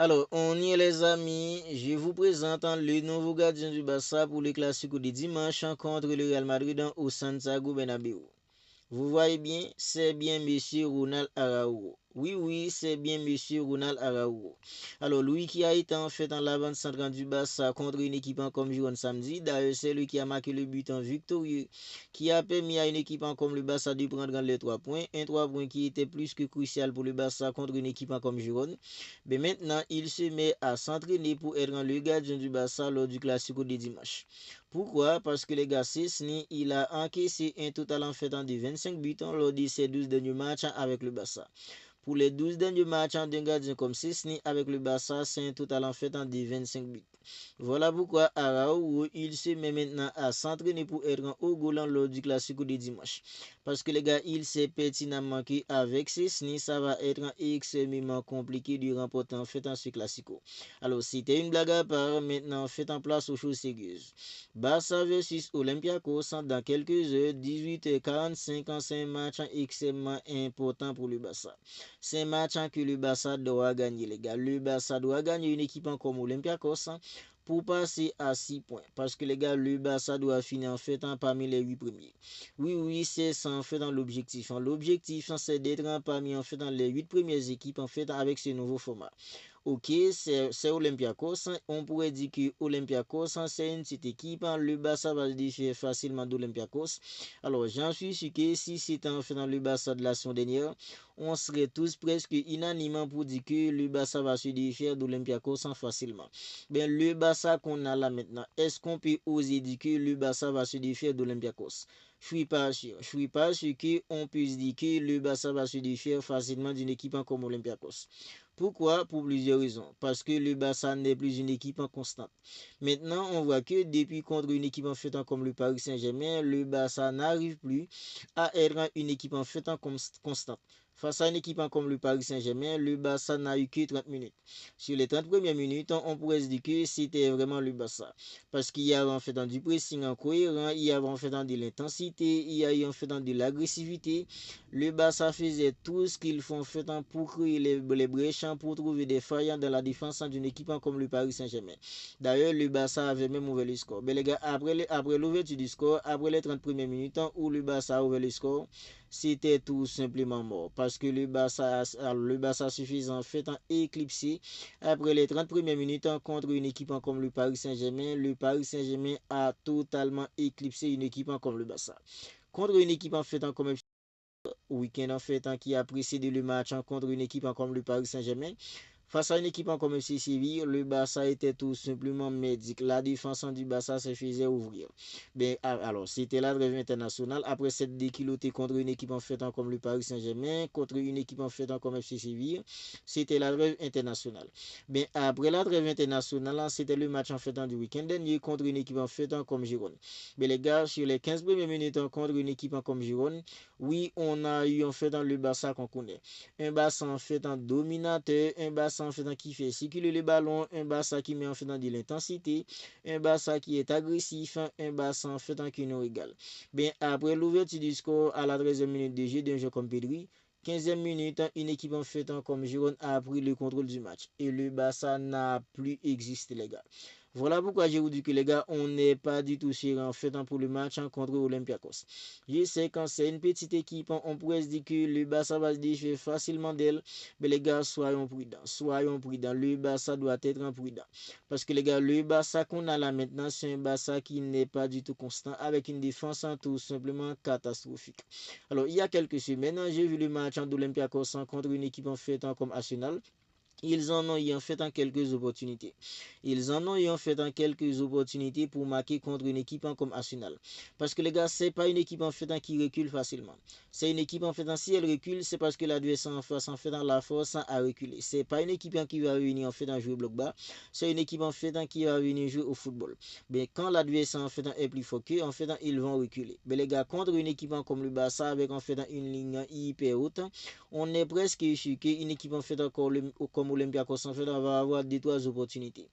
Alors, on y est les amis, je vous présente le nouveau gardien du Barça pour le Classico de dimanche contre le Real Madrid au Santiago Bernabéu. Vous voyez bien, c'est bien Monsieur Ronald Araujo. Oui, oui, c'est bien Monsieur Ronald Araujo. Alors, lui qui a été en fait en l'avant centrale du Barça contre une équipe en comme Giron samedi. D'ailleurs, c'est lui qui a marqué le but en victorieux, qui a permis à une équipe en comme le Barça de prendre les 3 points. Un 3 points qui était plus que crucial pour le Barça contre une équipe en comme Giron. Mais maintenant, il se met à s'entraîner pour être le gardien du Barça lors du Classico de dimanche. Pourquoi? Parce que les gars, Cesny, il a encaissé un total en fait de 25 buts lors de ses 12 derniers matchs avec le Barça. Pour les 12 derniers matchs d'un gardien comme Cesny avec le Barça, c'est un total en fait de 25 buts. Voilà pourquoi Araujo, il se met maintenant à s'entraîner pour être en haut goal lors du Classico de dimanche. Parce que les gars, il sait pertinemment qu'avec Cesny, ça va être extrêmement compliqué de remporter en fait ce Classico. Alors, c'était une blague à part, maintenant faites en place aux choses sérieuses. Barça versus Olympiakos dans quelques heures, 18h45, c'est un match extrêmement important pour le Barça. C'est un match que le Barça doit gagner, les gars. Le Barça doit gagner une équipe comme Olympiakos pour passer à 6 points. Parce que les gars, le Barça doit finir en fait parmi les 8 premiers. Oui, oui, c'est ça en fait dans l'objectif. L'objectif, c'est d'être parmi en fait dans les 8 premières équipes en fait avec ce nouveau format. Ok, c'est Olympiakos. On pourrait dire que Olympiakos, c'est une petite équipe. Le Barça va se défier facilement d'Olympiakos. Alors, j'en suis sûr que si c'était en fait dans le Barça de la saison dernière, on serait tous presque unanimement pour dire que le Barça va se défier d'Olympiakos facilement. Ben, le Barça qu'on a là maintenant, est-ce qu'on peut oser dire que le Barça va se défier d'Olympiakos? Je suis pas sûr. Je suis pas sûr qu'on puisse dire que le Barça va se défier facilement d'une équipe comme Olympiakos. Pourquoi? Pour plusieurs raisons. Parce que le Barça n'est plus une équipe en constante. Maintenant, on voit que depuis contre une équipe en fait comme le Paris Saint-Germain, le Barça n'arrive plus à être une équipe en fait constante. Face à une équipe comme le Paris Saint-Germain, le Barça n'a eu que 30 minutes. Sur les 30 premières minutes, on pourrait se dire que c'était vraiment le Barça. Parce qu'il y avait en fait du pressing incohérent, il y avait en fait de l'intensité, il y a eu en fait de l'agressivité. Le Barça faisait tout ce qu'ils font en fait pour créer les brèches, pour trouver des failles dans la défense d'une équipe comme le Paris Saint-Germain. D'ailleurs, le Barça avait même ouvert le score. Mais les gars, après l'ouverture du score, après les 30 premières minutes où le Barça a ouvert le score, c'était tout simplement mort. Parce que le Barça suffisant en fait éclipsé. Après les 30 premières minutes contre une équipe comme le Paris Saint-Germain, le Paris Saint-Germain a totalement éclipsé une équipe comme le Barça. Contre une équipe en fait comme week-end en fait qui a précédé le match contre une équipe comme le Paris Saint-Germain. Face à une équipe comme FC Séville, le Barça était tout simplement médic. La défense du Barça se faisait ouvrir. Ben, alors, c'était la trêve internationale. Après cette déculottée contre une équipe en fait comme le Paris Saint-Germain, contre une équipe en fait comme FC Séville, c'était la trêve internationale. Ben, après la trêve internationale, c'était le match en fait du week-end dernier contre une équipe en fait comme Giron. Ben, les gars, sur les 15 premières minutes contre une équipe comme Giron, oui, on a eu en fait dans le Barça qu'on connaît. Un Barça en fait un dominateur, un Barça en fait qui fait circuler le ballon, un Barça qui met en fait de l'intensité, un Barça qui est agressif, un Barça en fait qui nous régale. Bien, après l'ouverture du score à la 13e minute de jeu d'un jeu comme Pedri, 15e minute, une équipe en fait comme Giron a pris le contrôle du match. Et le Barça n'a plus existé, les gars. Voilà pourquoi je vous dis que les gars, on n'est pas du tout sûr en fait pour le match contre Olympiakos. Je sais quand c'est une petite équipe, on pourrait se dire que le Barça va se déchirer facilement d'elle. Mais les gars, soyons prudents. Soyons prudents. Le Barça doit être prudent. Parce que les gars, le Barça qu'on a là maintenant, c'est un Barça qui n'est pas du tout constant, avec une défense tout simplement catastrophique. Alors, il y a quelques semaines, j'ai vu le match d'Olympiakos contre une équipe en fait comme Arsenal. Ils en ont eu en fait quelques opportunités. Ils en ont eu en fait quelques opportunités pour marquer contre une équipe comme Arsenal. Parce que les gars, c'est pas une équipe en fait qui recule facilement. C'est une équipe en fait si elle recule, c'est parce que l'adversaire en face en fait la force à reculer. C'est pas une équipe qui va venir en fait jouer bloc bas. C'est une équipe en fait qui va venir jouer au football. Mais quand l'adversaire en fait est plus fort qu'eux, en fait ils vont reculer. Mais les gars, contre une équipe comme le Barça avec en fait une ligne hyper haute, on est presque sûr qu'une équipe en fait comme Olympiakos en fait va avoir 2-3 opportunités.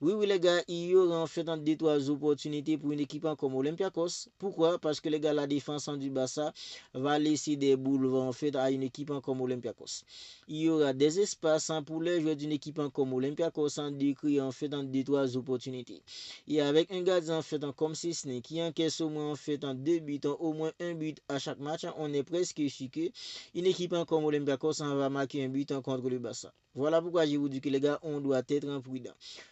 Oui, les gars, il y aura en fait un deux, trois opportunités pour une équipe comme Olympiakos. Pourquoi? Parce que les gars, la défense du Barça va laisser des boulevards en fait à une équipe comme Olympiakos. Il y aura des espaces pour les joueurs d'une équipe comme Olympiakos en décrit en fait en deux, trois opportunités. Et avec un gardien en fait comme Cisne qui encaisse au moins en fait en deux buts, au moins un but à chaque match, on est presque sûr que une équipe comme Olympiakos va marquer un but contre le Barça. Voilà pourquoi je vous dis que les gars, on doit être prudent.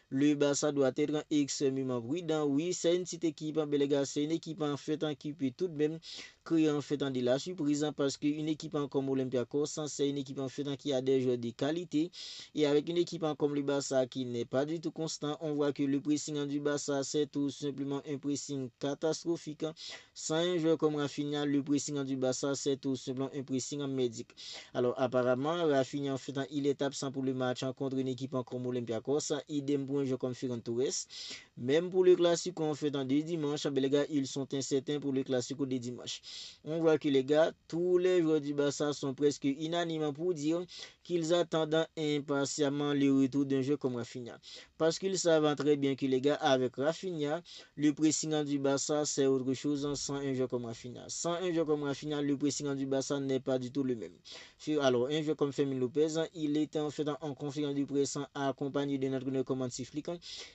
Le Barça doit être extrêmement prudent. Oui, c'est une petite équipe, mais les gars, c'est une équipe en fait qui peut tout de même créer en fait de la surprise parce qu'une équipe comme Olympiakos, c'est une équipe en fait qui a des joueurs de qualité. Et avec une équipe comme le Barça qui n'est pas du tout constant, on voit que le pressing du Barça, c'est tout simplement un pressing catastrophique. Sans un joueur comme Rafinha, le pressing du Barça, c'est tout simplement un pressing médic. Alors apparemment, Rafinha en fait, il est absent pour le match contre une équipe comme Olympiakos. Idem pour un jeu comme Ferran Torres. Même pour le classique en fait de dimanche, les gars, ils sont incertains pour le classique de dimanche. On voit que les gars, tous les joueurs du Barça sont presque unanimes pour dire qu'ils attendent impatiemment le retour d'un jeu comme Rafinha. Parce qu'ils savent très bien que les gars, avec Rafinha, le pressing du Barça, c'est autre chose sans un jeu comme Rafinha. Sans un jeu comme Rafinha, le pressing du Barça n'est pas du tout le même. Alors, un jeu comme Fermin Lopez, il était en fait en conférence de presse accompagné de notre commande flic.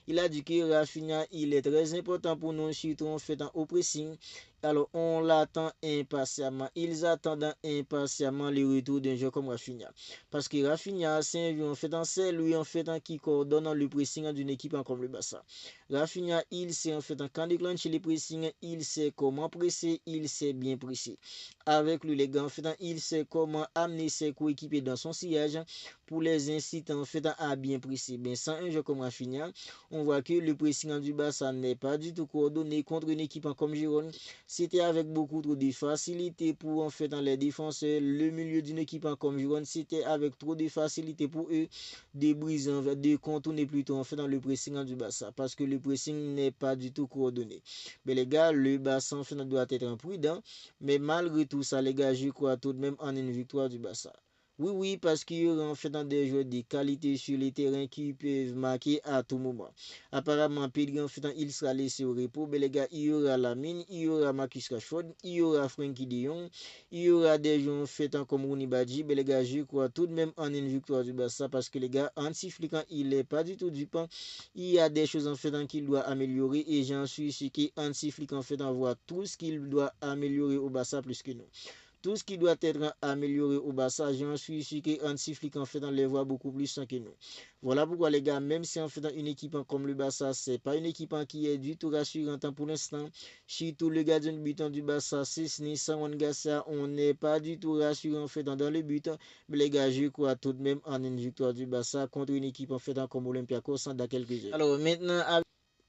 Il a dit que Rafinha, il est très important pour nous, surtout en fait au pressing. Alors, on l'attend impatiemment. Ils attendent impatiemment le retour d'un jeu comme Rafinha. Parce que Rafinha, c'est un jeu en fait, c'est lui en fait qui coordonne le pressing d'une équipe comme le Barça. Rafinha, il sait en fait quand déclencher le pressing, il sait comment presser, il sait bien presser. Avec lui, les gars, en fait, il sait comment amener ses coéquipiers dans son sillage pour les inciter en fait à bien presser. Mais sans un jeu comme Rafinha, on voit que le pressing du Barça n'est pas du tout coordonné contre une équipe comme Girona. C'était avec beaucoup trop de facilité pour en fait les défenseurs. Le milieu d'une équipe comme Girona, c'était avec trop de facilité pour eux de briser, de contourner plutôt en fait dans le pressing du Barça parce que le pressing n'est pas du tout coordonné. Mais les gars, le Barça en fait doit être imprudent. Mais malgré tout ça, les gars, je crois tout de même en une victoire du Barça. Oui, parce qu'il y aura en fait des joueurs de qualité sur les terrains qui peuvent marquer à tout moment. Apparemment, Pedri en fait, il sera laissé au repos. Mais les gars, il y aura Lamine, il y aura Marcus Rashford, il y aura Frenkie de Jong, il y aura des joueurs en fait comme Rooney Badji. Mais les gars, je crois tout de même en une victoire du Barça parce que les gars, anti-fliquant, il n'est pas du tout du pain. Il y a des choses en fait qu'il doit améliorer et j'en suis sûr qu'anti-fliquant en fait voit tout ce qu'il doit améliorer au Barça plus que nous. Tout ce qui doit être amélioré au Barça, j'en suis sûr qu'Hansi Flick en fait les voit beaucoup plus que nous. Voilà pourquoi les gars, même si en fait une équipe comme le Barça, c'est pas une équipe qui est du tout rassurante pour l'instant. Surtout le gardien de but du Barça, Cisne, Samuel Garcia, on n'est pas du tout rassurant en fait dans le but. Mais les gars, je crois tout de même en une victoire du Barça contre une équipe en fait comme Olympiakos dans quelques heures. Alors maintenant,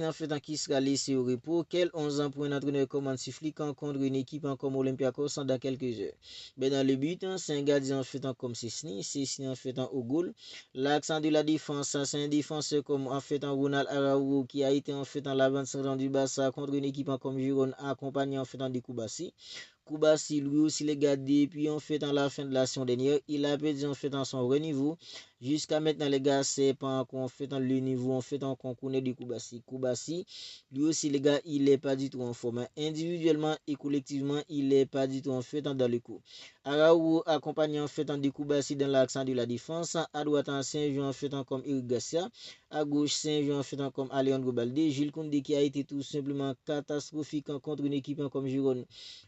en fait qui sera laissé au repos, quel 11 ans pour un entraîneur comme Hansi Flick contre une équipe comme Olympiakos dans quelques heures. Mais dans le but, c'est un gardien en fait comme Cisne en fait au goal. L'accent de la défense, c'est un défenseur comme en fait Ronald Araujo qui a été en fait dans l'avant-centre du Barça contre une équipe comme Girona accompagné en fait de Koubassi. Koubassi lui aussi les gardé puis en fait en la fin de la saison dernière il a perdu en fait dans son renouveau jusqu'à maintenant les gars c'est pas encore en fait dans le niveau en fait qu'on connaît de Koubassi lui aussi les gars il est pas du tout en forme individuellement et collectivement il est pas du tout en fait dans le coup. Araujo accompagné en fait de Koubassi dans l'accent de la défense à droite ancien joueur en fait comme Eric Garcia à gauche c'est un joueur en fait comme Alejandro Balde Jules Koundé qui a été tout simplement catastrophique contre une équipe comme Girona.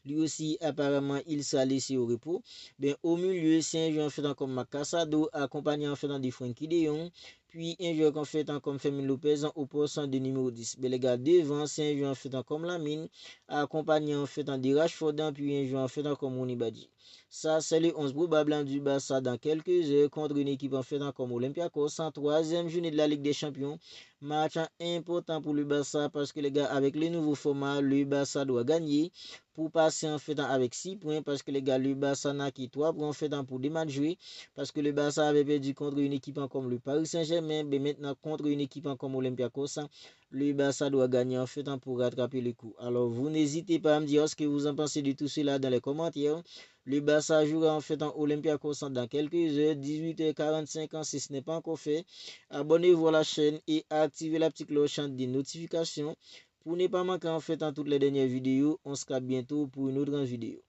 Lui aussi, apparemment, il s'est laissé au repos. Ben, au milieu, c'est un joueur en fait comme Macassado, accompagné en fait de Frenkie de Jong. Puis un joueur en fait comme Fermin Lopez au poste de numéro 10. Ben, les gars, devant, c'est un joueur en fait comme Lamine, accompagné en fait de Rashford, puis un joueur en fait comme Rooney Badji. Ça, c'est le 11 probable du Barça dans quelques heures contre une équipe en fait comme Olympiakos en troisième journée de la Ligue des Champions. Match important pour le Barça parce que les gars, avec le nouveau format, le Barça doit gagner pour passer en fait avec 6 points parce que les gars, le Barça n'a que 3 points en fait pour des matchs joués parce que le Barça avait perdu contre une équipe comme le Paris Saint-Germain, mais maintenant contre une équipe comme Olympiakos, le Barça doit gagner en fait pour rattraper le coup. Alors vous n'hésitez pas à me dire ce que vous en pensez de tout cela dans les commentaires. Le Barça jouera en fait en Olympiakos dans quelques heures, 18h45 si ce n'est pas encore fait. Abonnez-vous à la chaîne et activez la petite cloche des notifications pour ne pas manquer en fait en toutes les dernières vidéos. On se capte bientôt pour une autre vidéo.